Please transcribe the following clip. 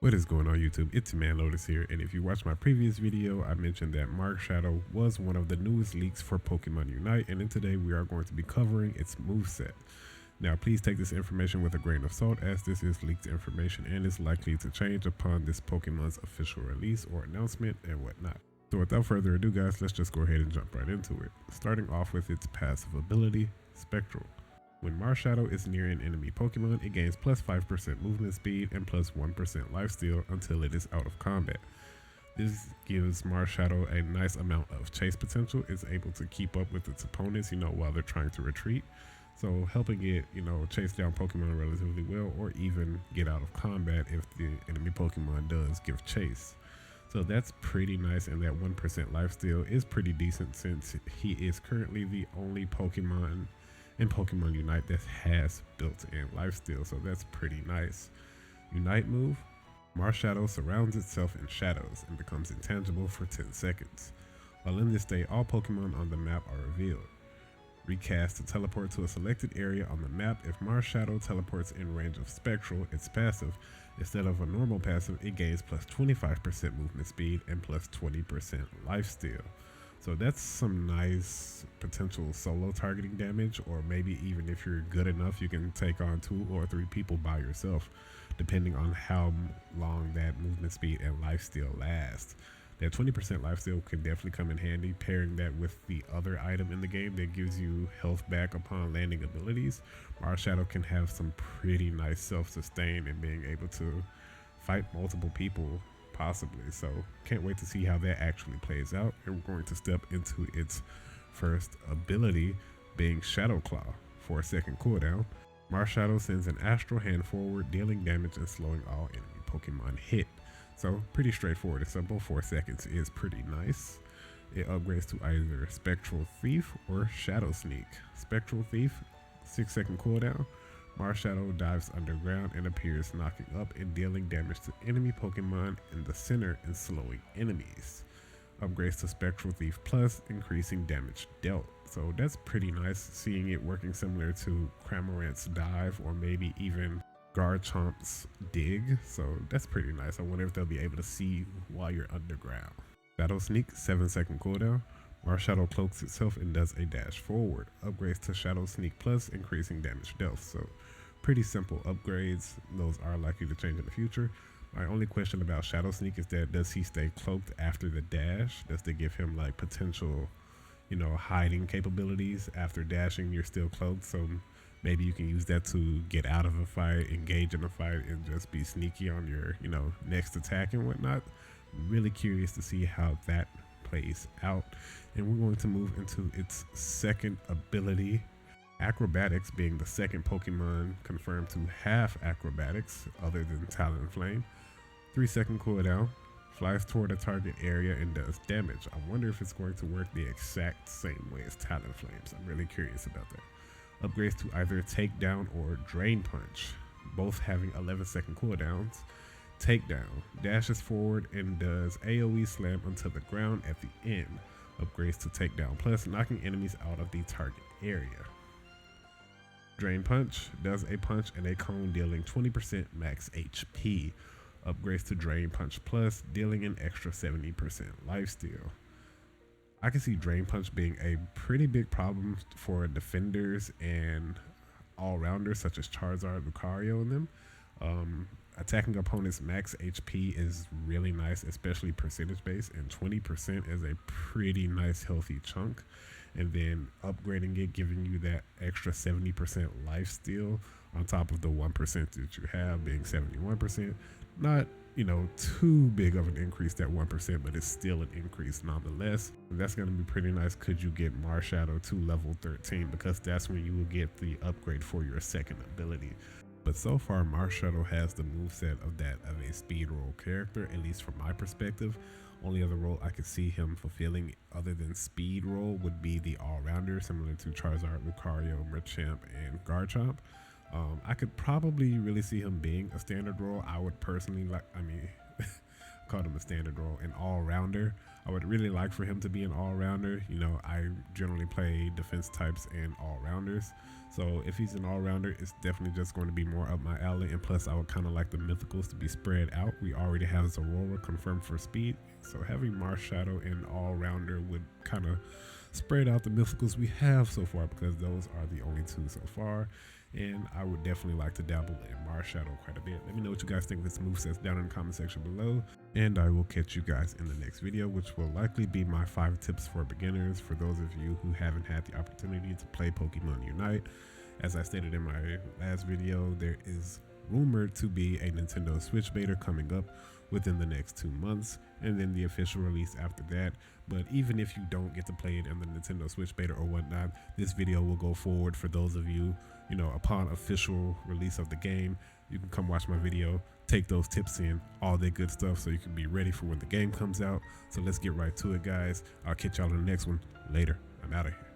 What is going on YouTube? It's Lotus here, and if you watched my previous video, I mentioned that Marshadow was one of the newest leaks for Pokemon Unite, and in today we are going to be covering its moveset. Now please take this information with a grain of salt, as this is leaked information and is likely to change upon this Pokemon's official release or announcement and whatnot. So without further ado guys, let's just go ahead and jump right into it. Starting off with its passive ability, Spectral. When Marshadow is near an enemy Pokemon, it gains plus 5% movement speed and plus 1% lifesteal until it is out of combat. This gives Marshadow a nice amount of chase potential. It's able to keep up with its opponents, while they're trying to retreat. So helping it, chase down Pokemon relatively well, or even get out of combat if the enemy Pokemon does give chase. So that's pretty nice, and that 1% lifesteal is pretty decent since he is currently the only Pokemon in Pokemon Unite that has built-in lifesteal, so that's pretty nice. Unite move, Marshadow surrounds itself in shadows and becomes intangible for 10 seconds. While in this state, all Pokemon on the map are revealed. Recast to teleport to a selected area on the map. If Marshadow teleports in range of Spectral, its passive, instead of a normal passive, it gains plus 25% movement speed and plus 20% lifesteal. So that's some nice potential solo targeting damage, or maybe even if you're good enough, you can take on 2 or 3 people by yourself, depending on how long that movement speed and lifesteal lasts. That 20% lifesteal can definitely come in handy, pairing that with the other item in the game that gives you health back upon landing abilities. Marshadow can have some pretty nice self-sustain and being able to fight multiple people possibly. So can't wait to see how that actually plays out, and we're going to step into its first ability, being Shadow Claw. For a second cooldown, Marshadow sends an astral hand forward, dealing damage and slowing all enemy Pokemon hit. So pretty straightforward and simple. 4 seconds is pretty nice. It upgrades to either Spectral Thief or Shadow Sneak. Spectral Thief, 6-second cooldown. Marshadow dives underground and appears, knocking up and dealing damage to enemy Pokemon in the center and slowing enemies. Upgrades to Spectral Thief Plus, increasing damage dealt. So that's pretty nice, seeing it working similar to Cramorant's Dive or maybe even Garchomp's Dig. So that's pretty nice. I wonder if they'll be able to see while you're underground. Shadow Sneak, 7-second cooldown. Marshadow cloaks itself and does a dash forward. Upgrades to Shadow Sneak Plus, increasing damage dealt. So pretty simple upgrades. Those are likely to change in the future. My only question about Shadow Sneak is that does he stay cloaked after the dash? Does they give him like potential, hiding capabilities? After dashing, you're still cloaked, so maybe you can use that to get out of a fight, engage in a fight, and just be sneaky on your, next attack and whatnot. Really curious to see how that plays out. And we're going to move into its second ability, Acrobatics, being the second Pokemon confirmed to have Acrobatics other than Talonflame. 3-second cooldown, flies toward a target area and does damage. I wonder if it's going to work the exact same way as Talonflames. I'm really curious about that. Upgrades to either Takedown or Drain Punch, both having 11-second cooldowns. Takedown, dashes forward and does AoE slam onto the ground at the end. Upgrades to Takedown Plus, knocking enemies out of the target area. Drain Punch, does a punch and a cone dealing 20% max HP. Upgrades to Drain Punch Plus, dealing an extra 70% lifesteal. I can see Drain Punch being a pretty big problem for defenders and all-rounders such as Charizard, Lucario, and them. Attacking opponents max HP is really nice, especially percentage based, and 20% is a pretty nice healthy chunk. And then upgrading it, giving you that extra 70% lifesteal on top of the 1% that you have, being 71%. Not, too big of an increase, that 1%, but it's still an increase nonetheless. That's going to be pretty nice. Could you get Marshadow to level 13? Because that's when you will get the upgrade for your second ability. But so far, Marshadow has the moveset of that of a speed roll character, at least from my perspective. Only other role I could see him fulfilling other than speed roll would be the all-rounder, similar to Charizard, Lucario, Machamp, and Garchomp. I could probably really see him being a standard role. I would personally called him a standard role, an all-rounder. I would really like for him to be an all-rounder. You know, I generally play defense types and all-rounders. So if he's an all-rounder, it's definitely just going to be more up my alley. And plus, I would kind of like the mythicals to be spread out. We already have Zorora confirmed for speed. So having Marshadow and all-rounder would kind of spread out the mythicals we have so far, because those are the only two so far. And I would definitely like to dabble in Marshadow quite a bit. Let me know what you guys think of this moveset down in the comment section below. And I will catch you guys in the next video, which will likely be my 5 tips for beginners for those of you who haven't had the opportunity to play Pokemon Unite. As I stated in my last video, there is rumored to be a Nintendo Switch beta coming up within the next 2 months, and then the official release after that. But even if you don't get to play it in the Nintendo Switch beta or whatnot, this video will go forward for those of you, you know, upon official release of the game. You can come watch my video, take those tips in, all that good stuff, so you can be ready for when the game comes out. So let's get right to it, guys. I'll catch y'all in the next one. Later. I'm out of here.